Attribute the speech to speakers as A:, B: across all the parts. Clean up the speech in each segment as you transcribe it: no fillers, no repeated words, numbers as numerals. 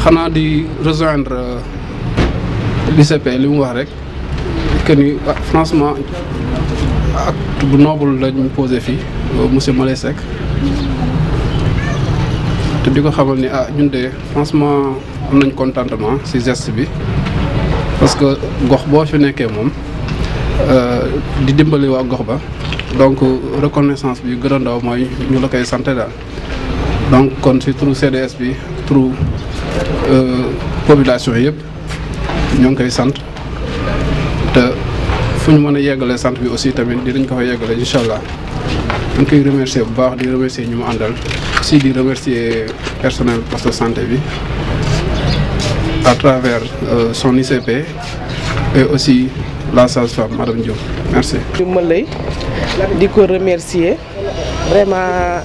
A: xanaa di rejoindre l'ICP li mu wax rek que ni franchement acte bu noble lañ posé fii monsieur Moulay Seck te di ko xamal ni ñun de franchement am nañ contentement ci geste bi parce que gox boo fi nekkee moom di dimbali waa gox ba donc reconnaissance bi gën a ndaw mooy ñu la koy sant daal donc kon ci turu CDS bi turu population yëpp ñoo ngi koy sant te fu ñu mën a yeggalee sant bi aussi tamit dinañ ko fa yeggale incha allah ñu koy remercier bu baax di remercier ñu mu àndal aussi di remercier personnel poste de santé bi à travers son ICP et aussi la sage-femme madame Diop merci.
B: ma lay di ko remercier vraiment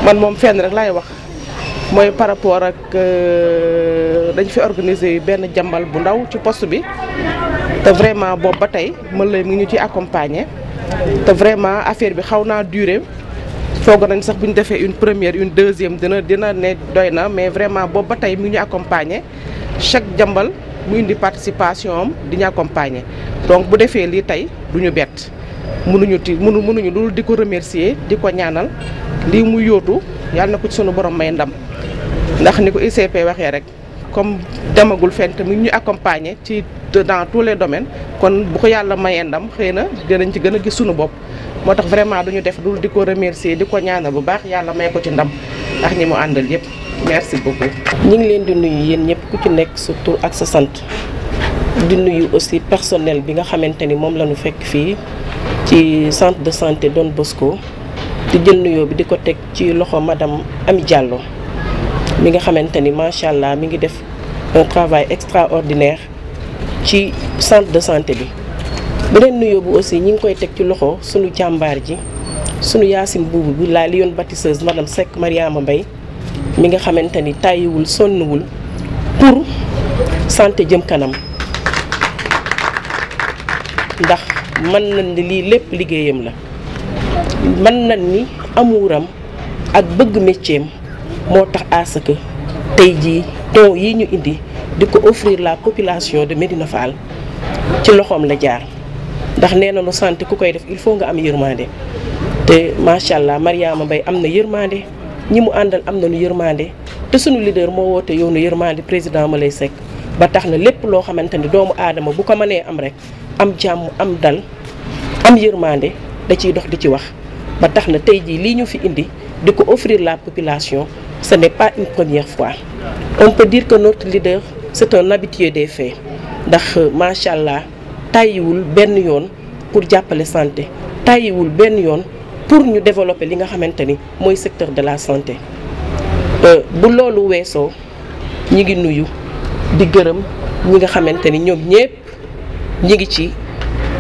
B: man moom fenn rek laay wax mooy par rapport ak dañ fi organiser benn jàmbal bu ndaw ci poste bi te vraiment boobu ba tey ma lay mu ngi ñu ci accompagner te vraiment affaire bi xaw naa durer foog nañ sax bu ñu defee une première une deuxième dina ne doy na mais vraiment boobu ba tey mu ngi ñu accompagner chaque jàmbal mu indi participation am di ñu accompagner donc bu defee lii tey du ñu bett mënuñu dul di ko remercier di ko ñaanal lii mu yóotu yàlla na ko ci sunu borom may ndam ndax ni ko ICP waxee rek comme demagul fenn te mu ngi ñu accompagner ci dans tous les domaines kon bu ko yàlla mayee ndam xëy na dinañ ci gën a gis sunu bopp moo tax vraiment duñu def dul di ko remercier di ko ñaanal bu baax yàlla may ko ci ndam ak ñi mu àndal yëpp merci beaucoup.
C: ñu ngi leen di nuyu yéen ñëpp ku ci nekk sa tur ak sa sant di nuyu aussi personnel bi nga xamante ni moom la ñu fekk fii ci centre de santé Don Bosco di jël nuyoo bi di ko teg ci loxo madame Ami Diallo mi nga xamante ni macha allah mi ngi def un travail extraordinaire ci centre de santé bi. beneen nuyoo bu aussi ñi ngi koy teg ci loxo sunu jàmbaar ji sunu yaasin buubu bi la lion bâtisseuse madame Seck Mariama Mbaye mi nga xamante ni tàyyiwul sonnuwul pour santé jëm kanam ndax mën nañ ni lii lépp liggéeyam la mën nañ ni amuuram ak bëgg métier moo tax à ce que tey jii don yi ñu indi di ko offrir la population de Médina Fall ci loxoom la jaar ndax nee nañu santé ku koy def il faut nga am yërmande te macha allah Mariama Mbaye am na yërmande ñi mu àndal am nañu yërmande te sunu leader moo woote yoonu yërmande président Moulay Seck ba tax na lépp loo xamante ni doomu aadama bu ko mënee am rek am jàmm am dal am yërmande da ciy dox di ci wax ba tax na tey jii lii ñu fi indi di ko offrir la population ce n'est pas une première fois on peut dire que notre leader c'est un habitué des faits ndax macha allah tàyyiwul benn yoon pour jàppale santé tàyyiwul benn yoon pour ñu développer li nga xamante ni mooy secteur de la santé bu loolu weesoo ñi ngi nuyu di gërëm ñi nga xamante ni ñoom ñépp ñi ngi ci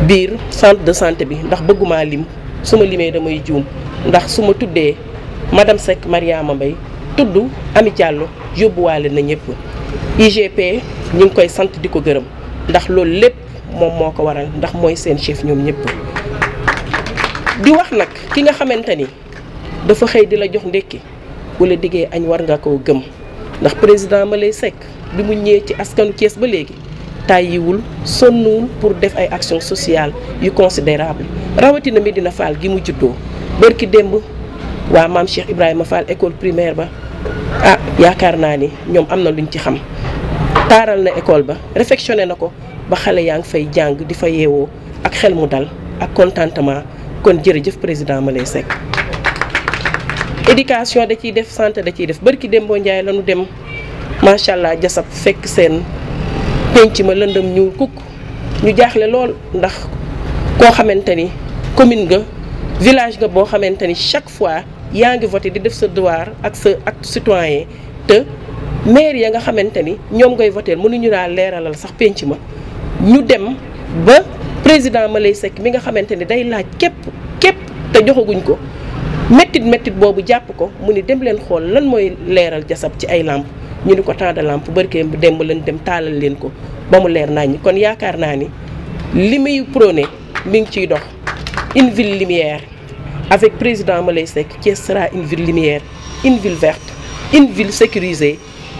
C: biir centre de santé bi ndax bëgguma lim su ma limee damay juum ndax su ma tuddee madame Seck Mariama Mbaye tudd Ami Diallo yóbbuwaale na ñëpp IGP ñi ngi koy sant di ko gërëm ndax loolu lépp moom moo ko waral ndax mooy seen chef ñoom ñëpp di wax nag ki nga xamante ni dafa xëy di la jox ndékki wala diggee añ war nga koo gëm ndax président Moulay Seck bi mu ñëwee ci askanu Thiès ba léegi tàyyiwul sonnuwul pour def ay actions sociales yu considérable rawatina Médina Fall gi mu juddoo bërki démb waa maam Cheikh Ibrahima Fall école primaire ba yaakaar naa ni ñoom am na luñ ci xam taaral na école ba réfectionné na ko ba xale yaa ngi fay jàng di fa yeewoo ak xel mu dal ak contentement kon jërëjëf président Moulay Seck. éducation da ciy def santé da ciy def bërki démboo Njaay la ñu dem macha allah jasab fekk seen penc ma lëndëm ñuul kukk ñu jaaxle lool ndax koo xamante ni commune nga village nga boo xamante ni chaque fois yaa ngi voté di def sa devoir ak sa acte citoyen te maire ya nga xamante ni ñoom ngay voté mënuñu daal leeralal sax penc ma ñu dem ba président Moulay Seck mi nga xamante ni day laaj képp te joxaguñ ko méttit boobu jàpp ko mu ni dem leen xool lan mooy leeral jasab ci ay lampe ñu ni ko temps de lampe barke démb lañ dem taalal leen ko ba mu leer nañ kon yaakaar naa ni li muy prôné mi ngi ciy dox une ville lumière avec président Moulay Seck Thiès sera une ville lumière, une ville verte, une ville sécurisée,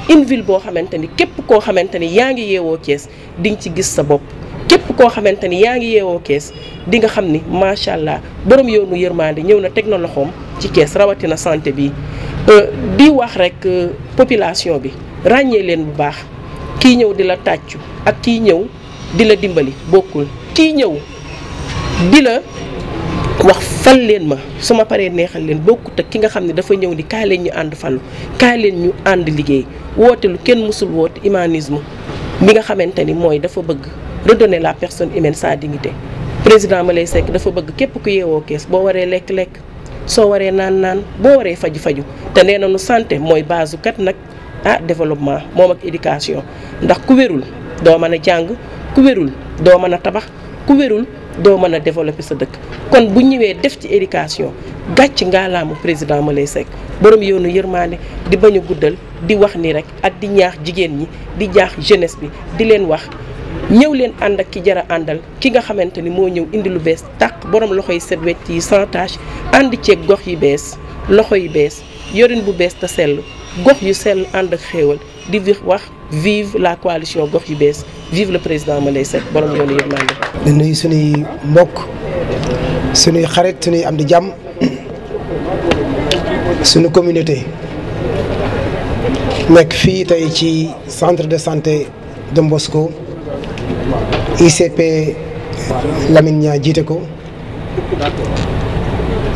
C: une ville boo xamante ni képp koo xamante ni yaa ngi yeewoo Thiès di nga ci gis sa bopp. képp koo xamante ni yaa ngi yeewoo Thiès di nga xam ni macha allah borom yoonu yërmande ñëw na teg na loxoom ci Thiès rawatina santé bi. di wax rek population bi ràññee leen bu baax kii ñëw di la tàccu ak kii ñëw di la dimbali bokkul. kii ñëw di la wax fal leen ma su ma paree neexal leen bokkut ak ki nga xam ne dafa ñëw ni kaay leen ñu ànd falu kaay leen ñu ànd liggéey woote lu kenn mësul woote humanisme bi nga xamante ni mooy dafa bëgg redonner la personne humaine sa dignité. président Moulay Seck dafa bëgg képp ku yeewoo Thiès boo waree lekk-lekk soo waree naan boo waree faju te nee nañu santé mooy base kat nag développement moom ak éducation ndax ku wérul doo mën a jàng ku wérul doo mën a tabax ku wérul doo mën a développer sa dëkk. kon bu ñëwee def ci éducation gàcc ngaalaamu président Moulay Seck borom yoonu yërmaande di bañ a guddal di wax ni rek ak di ñaax jigéen ñi di ñaax jeunesse bi di leen wax ñëw leen ànd ak ki jara àndal ki nga xamante ni moo ñëw indi lu bees tàq borom loxo yi set wecc yi sans tache ànd ceeg gox yu bees loxo yu bees yorin bu bees te sell gox yu sell ànd ak xéewal di wax vive la coalition gox yu bees vive le président Moulay Seck borom yoonu yërmande.
D: di nuyu suñuy mbokk suñuy xarit suñuy am di jàmm suñu communauté nekk fii tey ci centre de santé Don Bosco ICP Lamine Niang jiite ko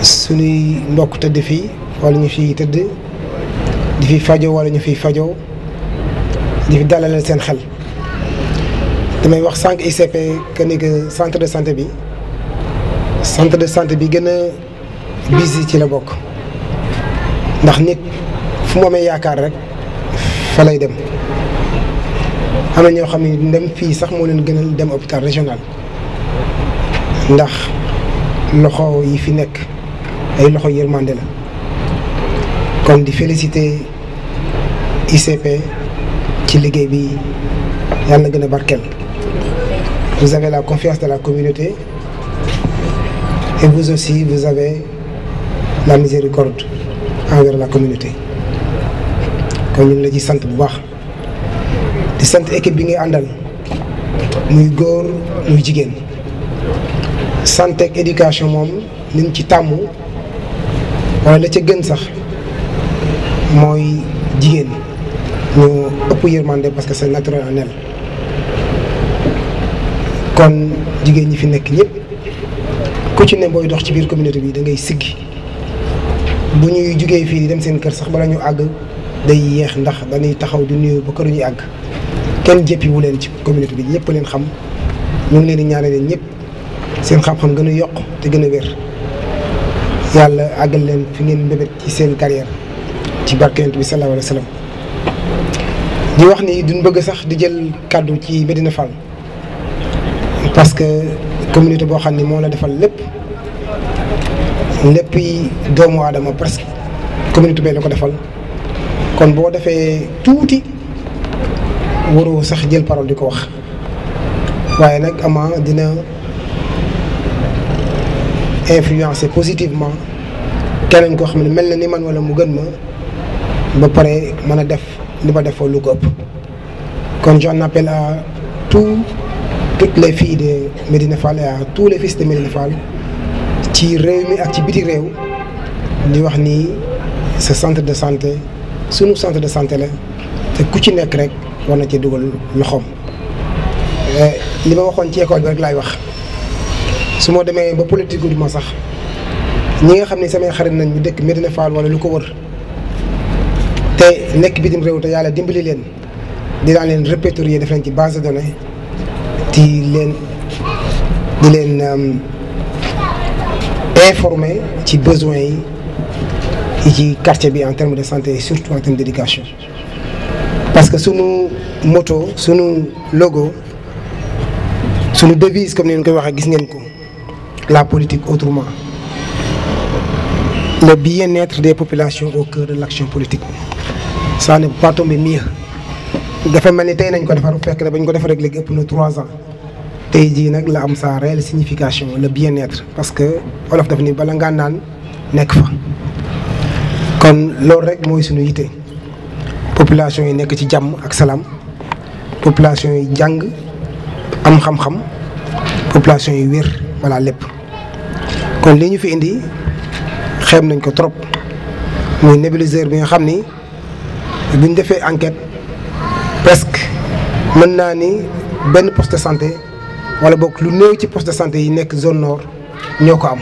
D: suñuy mbokk tëdd fii wala ñu fiy tëdd di fi fajo wala ñu fiy fajo di fi dalalal seen xel. damay wax sànq ICP que ni que centre de santé bi gën a busy ci la bokk ndax nit fu mu amee yaakaar rek fa lay dem am na ñoo xam ne dem fii sax moo leen gënal dem hôpital régional ndax loxo yi fi nekk ay loxo yërmande la kon di féliciter ICP ci liggéey bi yàlla na gën a barkeel. Vous avez la confiance de la communauté et vous aussi vous avez la miséricorde envers la communauté kon ñu ngi la ci sant bu baax di sant équipe bi ngay àndal muy góor muy jigéen santé ak éducation moom liñ ci tàmm wala la ca gën sax mooy jigéen ñu ëpp yërmande parce que c'est naturel en elle. kon jigéen ñi fi nekk ñëpp ku ci ne booy dox ci biir communauté bi da ngay siggi bu ñuy jugee fii di dem seen kër sax bala ñu àgg day yéex ndax dañuy taxaw di nuyu ba këru ñuy àgg kenn jéppi wu leen ci communauté bi ñëpp leen xam ñu ngi leen di ñaanal leen ñëpp seen xam-xam gën a yokk te gën a wér yàlla àggal leen fi ngeen mbébét ci seen carrière ci barke Yonent bi sallallahu alayhi wa sallam di wax ni duñ bëgg sax di jël kàddu ci Médina Fall parce que communauté boo xam ne moo la defal lépp yi doomu aadama presque communauté bee la ko defal kon boo defee tuuti waroo sax jël parole di ko wax waaye nag ama dina influencer positivement keneen koo xam ne mel na ni man wala mu gën ma ba pare mën a def li ma defoo lu ko ëpp kon j'en appelle à toutes les filles de Médina Fall et à tous les fils de Médina Fall ci réew mi ak ci biti réew di wax ni ce centre de santé sunu centre de santé la te ku ci nekk rek war na ci dugal loxoom. li ma waxoon ci école bi rek laay wax su ma demee ba politique du ma sax ñi nga xam ne samay xarit nañ ñu dëkk Médina Fall wala lu ko wër te nekk bitim réew te yàlla dimbali leen dinaa leen répertorier def leen ci base de données. di leen informer ci besoins yi ci quartier bi en termes de santé et surtout en termes d'éducation parce que sunu motto sunu logo sunu devise comme ni ngeen koy waxee gis ngeen ko la politique autrement le bien-être des populations au cœur de l'action politique ça ne peut pas tomber mieux. dafa mel ni tey nañ ko defar fekk na bañ ko defar rek léegi ëpp na 3 ans tey jii nag la am sa réelle signification le bien-être parce que wolof daf ni bala ngaa naan nekk fa. kon loolu rek mooy suñu yitte population yi nekk ci jàmm ak salaam population yi jàng am xam-xam population yi wér voilà lépp. kon li ñu fi indi xeeb nañ ko trop muy nébuliseur bi nga xam ni buñ defee enquête presque mën naa ni benn poste de santé wala boog lu néew ci poste de santé yi nekk zone nord ñoo ko am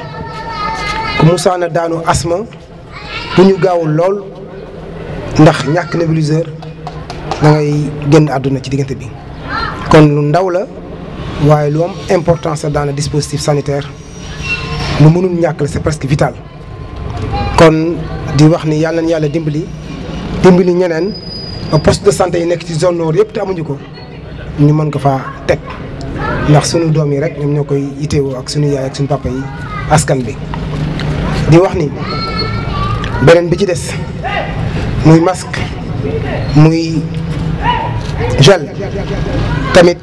D: ku musaana daanu asma du ñu gaawul lool ndax ñàkk nébuliseur da ngay génn àdduna ci diggante bi. kon lu ndaw la waaye lu am importance dans le dispositif sanitaire lu mënul ñàkk la c'est presque vital. kon di wax ni yàlla na yàlla dimbali ñeneen ba poste de santé yi nekk ci zone nord yëpp te amuñu ko ñu mën ko faa teg ndax sunu doom yi rek ñoom ñoo koy itteewoo ak sunu yaay ak sunu papa yi askan bi. di wax ni beneen bi ci des muy masque muy gel tamit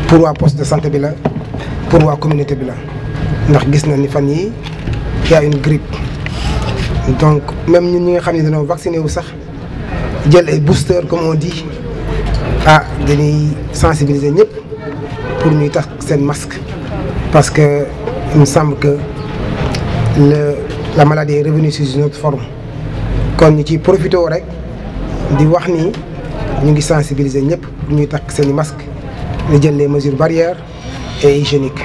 D: pour waa poste de santé bi la pour waa communauté bi la ndax gis na ni fan yi y a une grippe donc même ñun ñi nga xam ne dañoo vacciné wu sax jël ay booster comme on dit dañuy sensibiliser ñëpp pour ñuy tax seen masque parce que il me semble que la maladie est revenue sous une autre forme. kon ñu ciy profité rek di wax ni ñu ngi sensibiliser ñëpp pour ñuy takk seen i masque ñu jël les mesures barrières et hygiéniques.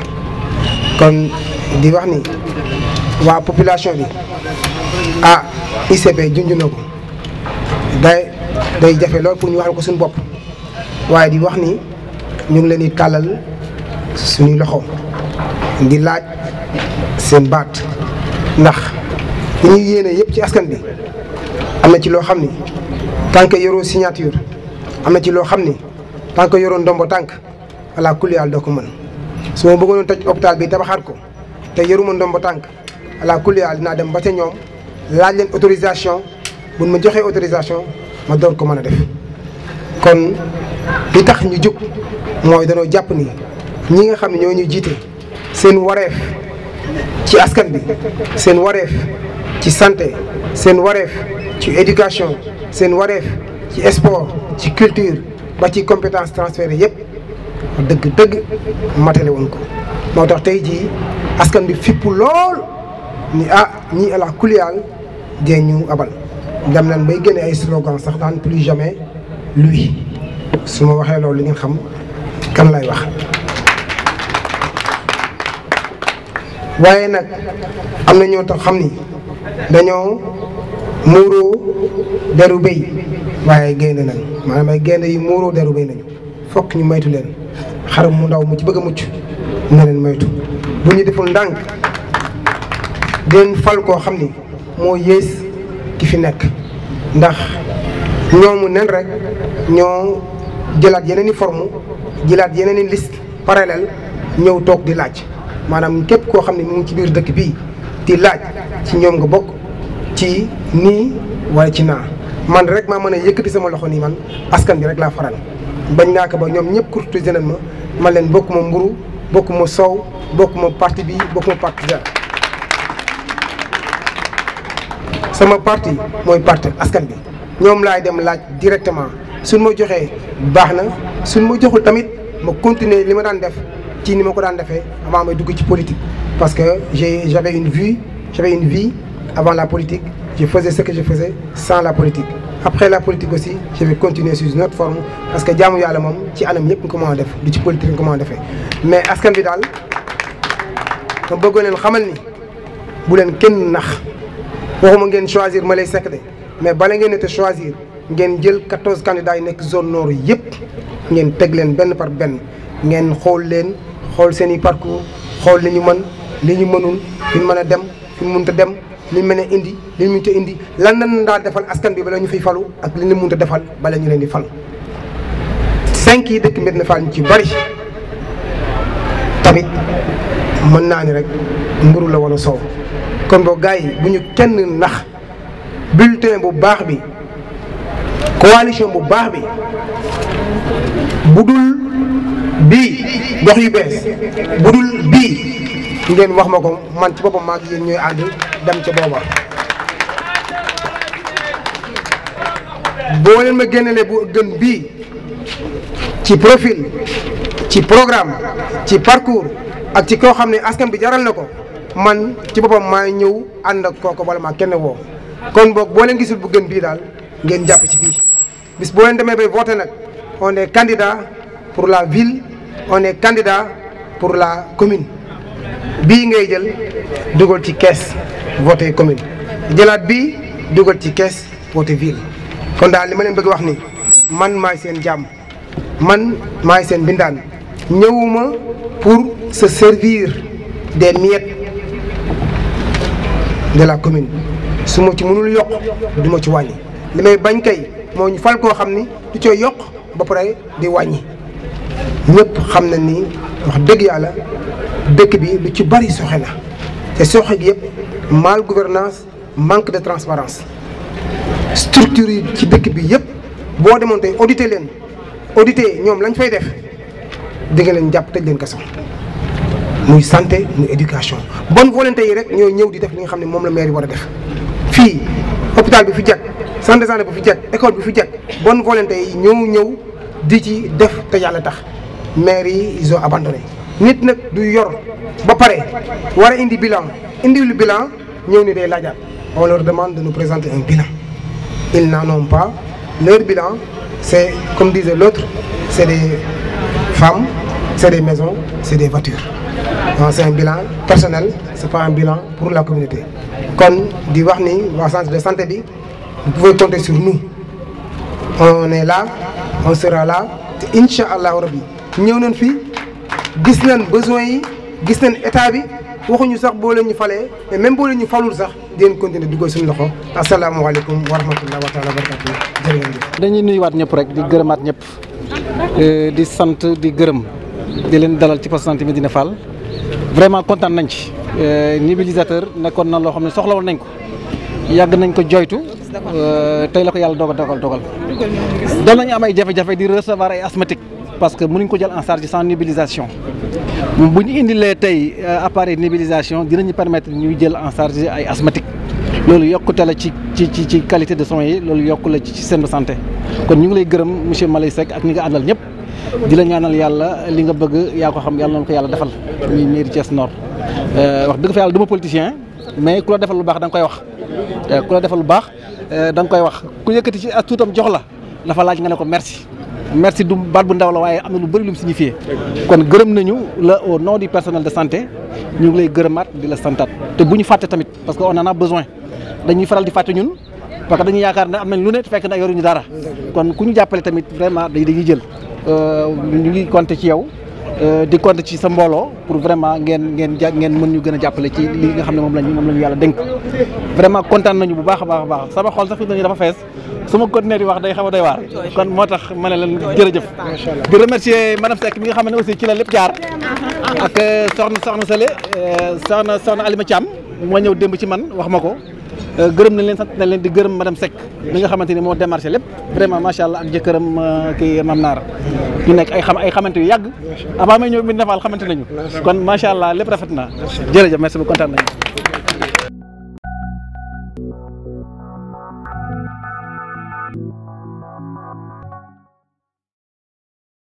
D: kon di wax ni waa population bi ICP junj na ko day jafe lool pour ñu waxal ko suñu bopp waaye di wax ni ñu ngi leen di tàllal suñuy loxo di laaj seen baat ndax li ñuy yéene yëpp ci askan bi am na ci loo xam ni tant que yoroo signature am na ci loo xam ni tant que yoroo ndombo tànk ala kulli yàlla doo ko mën su ma bëggoon toj hôpital bi tabaxaat ko te yoruma ndombo tànk ala kulli yàlla dinaa dem ba ca ñoom laaj leen autorisation buñ ma joxee autorisation ma door ko mën a def. kon li tax ñu jóg mooy danoo jàpp ni ñi nga xam ne ñoo ñu jiite seen wareef ci askan bi seen wareef ci santé seen wareef ci éducation seen wareef ci sport ci culture ba ci compétence transférée yëpp dëgg matale woon ko. moo tax tey jii askan bi fippu lool ni ñii ala kuliyal dee ñu abal dem nañ bay génne ay slogan sax daan plus jamais lui su ma waxee loolu li ngeen xam kan lay wax. waaye nag am na ñoo tax xam ni dañoo muuroo deru béy waaye gaynde nañ maanaam ay gaynde yu muuroo deru béy nañu fokk ñu moytu leen xaram mu ndaw mu ci bëgg a mucc na leen moytu. bu ñu deful ndànk dinañ fal koo xam ni moo yées ki fi nekk ndax ñoomu nen rek ñoo jëlaat yeneen i forme jëlaat yeneen i liste parallèle ñëw toog di laaj. maanaam képp koo xam ne mu ngi ci biir dëkk bii di laaj ci ñoom nga bokk ci nii wala ci naa man rek maa mën a yëkkati sama loxo nii man askan bi rek laa faral bañ naa ko ba ñoom ñëpp courtisé nañ ma leen bokk ma mburu bokk ma soow bokk ma parti bi bokk ma parti dara sama parti mooy parti askan bi ñoom laay dem laaj directement suñ ma joxee baax na suñ ma joxul tamit ma continuer li ma daan def ci ni ma ko daan defee avant may dugg ci politique parce que j'avais une vie avant la politique je faisais ce que je faisais sans la politique après la politique aussi je vais continuer sous une autre forme parce que jaamu yàlla moom ci anam yëpp nga ko mën a def du ci politique nga ko mën a defee mais askan bi daal ma bëggoon leen xamal ni bu leen kenn nax waxuma ngeen choisir ma lay sekk de mais bala ngeen ne te choisir ngeen jël 14 candidats yi nekk zone nord yëpp ngeen teg leen benn par benn ngeen xool seen i parcours xool li ñu mën li ñu mënul fi ñu mën a dem fi ñu mënut a dem li ñu mën a indi li ñu mënut a indi lan lañ daal defal askan bi bala ñu fiy falu ak li ñu mënut a defal bala ñu leen di fal. 5 yi dëkk Médina Fall ñu ci bari tamit mën naa ni rek mburu la wala soow kon boo gars yi bu ñu kenn nax bulletin bu baax bi coalition bu baax bi bu dul bii gox yu bees bu dul bii ngeen wax ma ko man ci boppam maa ngi yéen ñooy ànd dem ca booba. boo leen ma génnelee bu gën bii ci profil ci programme ci parcours ak ci koo xam ne askan bi jaral na ko man ci boppam maay ñëw ànd ak kooku wala maa kenn woo. kon boog boo leen gisul bu gën bii daal ngeen jàpp ci bii bis boo leen demee bay voté nag on est candidat pour la ville on est candidat pour la commune bii ngay jël dugal ci caisse voté commune jëlaat bii dugal ci caisse voté ville. kon daal li ma leen bëgg wax ni man maay seen jàmm man maay seen bindaan ñëwuma pour se servir des miettes de la commune su ma ci mënul yokk du ma ci wàññi li may bañ kay moo ñu fal koo xam ni du cooy yokk ba pare di wàññi ñëpp xam na ni wax dëgg yàlla dëkk bi lu ci bari soxe na te soxe gi yëpp mal gouvernance manque de transparence structure yi ci dëkk bi yëpp boo demoon tey audité leen audité ñoom lañ fay def di nga leen jàpp tëj leen kaso muy santé muy éducation bonne volonté yi rek ñoo ñëw di def li nga xam ne moom la maire yi war a def fii hôpital bi fi jag centre de santé bi fi jag école bi fi jag bonne volonté yi ñëw di ci def te yàlla tax maire yi ils ont abandonné nit nag du yor ba pare war a indi bilan indi lu bilan ñëw ni day laajaat on leur demande de nous présenter un bilan ils n'en ont pas leur bilan c'est comme disait l'autre c'est des femmes c'est des maisons c'est des voitures c'est un bilan personnel c'est pas un bilan pour la communauté kon di wax ni waa centre de santé bi vous pouvez compter sur nous on est là on sera là te incha allahu rabbi ñëw nañ fi gis nañ besoin yi gis nañ état bi waxuñu sax boo leen ñu falee mais même boo leen ñu falul sax di leen continuer dugal suñu loxo asalaamaaleykum wa rahmatulah wa taala wa barakatuh jërë ngeen jëf.
E: dañuy nuyuwaat ñëpp rek di gërëmaat ñëpp di sant di gërëm di leen dalal ci poste santé Médina Fall vraiment kontaan nañ ci nébulisateur nekkoon na loo xam ne soxla woon nañ ko yàgg nañ ko joytu tey la ko yàlla dogal doon nañu am ay jafe-jafe di recevoir ay asthmatique parce que mënuñ ko jël en charge sans nébulisation bu ñu indilee tey appareil nébulisation dinañu permettre ñuy jël en charge ay asthmatique loolu yokkute la ci qualité de soins yi loolu yokku la ci système de santé kon ñu ngi lay gërëm monsieur Malay Seck ak ñi nga àndal ñëpp di la ñaanal yàlla li nga bëgg yaa ko xam yàlla na ko yàlla defal muy mairie Thiès Nord wax dëgg fa yàlla du ma politicien mais ku la defal lu baax da nga koy wax ku la defal lu baax da nga koy wax ku yëkkati ci as tuutam jox la dafa laaj nga ne ko merci du baat bu ndaw la waaye am na lu bëri lu mu signifié kon gërëm nañu la au nom du personnel de santé ñu ngi lay gërëmaat di la santaat te bu ñu fàtte tamit parce que on en a besoin dañuy faral di fàtte ñun parce que dañuy yaakaar ne am nañ lu ne fekk na yoruñu dara kon ku ñu jàppale tamit vraiment dañuy jël ñu ngi compter ci yow di compter ci sa mbooloo pour vraiment ngeen mën ñu gën a jàppale ci li nga xam ne moom lañu yàlla dénk vraiment kontaan nañu bu baax a baax sama xol sax fi nañu dafa fees su ma continuer di wax day xaw a doy waar kon moo tax ma ne leen jërëjëf di remercier madame Seck mi nga xam ne aussi ci la lépp jaar ak soxna Sale soxna Alima Thiam moo ñëw démb ci man wax ma ko gërëm nañ leen sant nañ leen di gërëm madame Seck mi nga xamante ni moo démarché lépp vraiment macha allah ak jëkkëram kii Mam Naar ñu nekk ay xamante yu yàgg avant may ñëw Médina Fall xamante nañu kon macha allah lépp rafet na jërëjëf merci beaucoup kontaan nañu